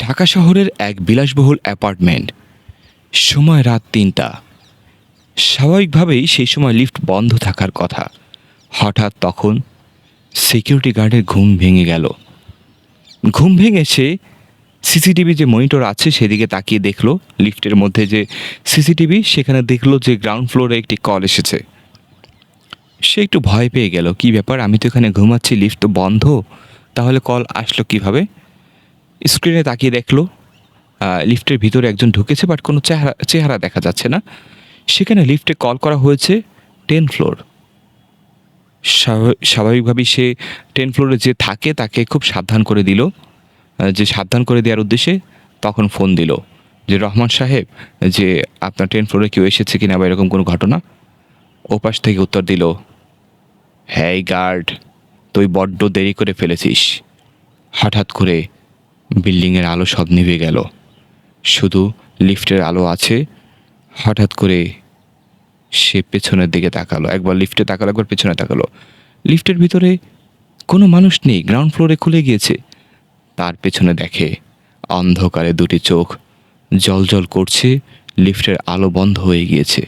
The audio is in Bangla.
ঢাকা শহরের এক বিলাসবহুল অ্যাপার্টমেন্ট। সময় রাত ৩টা। স্বাভাবিকভাবেই সেই সময় লিফট বন্ধ থাকার কথা। হঠাৎ তখন সিকিউরিটি গার্ডের ঘুম ভেঙে গেল। ঘুম ভেঙে সে সিসিটিভি যে মনিটর আছে সেদিকে তাকিয়ে দেখলো লিফটের মধ্যে যে সিসিটিভি, সেখানে দেখলো যে গ্রাউন্ড ফ্লোরে একটি কল এসেছে। সে একটু ভয় পেয়ে গেল, কি ব্যাপার, আমি তো এখানে ঘুমাচ্ছি, লিফট তো বন্ধ, তাহলে কল আসলো কিভাবে? স্ক্রিনে তাকিয়ে দেখলো লিফটের ভিতরে একজন ঢুকেছে, বাট কোনো চেহারা চেহারা দেখা যাচ্ছে না। সেখানে লিফটে কল করা হয়েছে 10 ফ্লোর। স্বাভাবিকভাবেই সে 10 ফ্লোরে যে থাকে তাকে খুব সাবধান করে দিল। যে সাবধান করে দেওয়ার উদ্দেশ্যে তখন ফোন দিল যে, রহমান সাহেব, যে আপনার 10 ফ্লোরে কেউ এসেছে কিনা বা এরকম কোনো ঘটনা। ওপাশ থেকে উত্তর দিল, হ্যাঁ গার্ড, তুই বড্ড দেরি করে ফেলেছিস। হঠাৎ করে বিল্ডিংয়ের আলো সব নিভে গেল, শুধু লিফটের আলো আছে। হঠাৎ করে সে পেছনের দিকে তাকালো, একবার লিফটে তাকালো, একবার পেছনে তাকালো। লিফটের ভিতরে কোনো মানুষ নেই, গ্রাউন্ড ফ্লোরে খুলে গিয়েছে। তার পেছনে দেখে অন্ধকারে দুটি চোখ জ্বলজ্বল করছে, লিফটের আলো বন্ধ হয়ে গিয়েছে।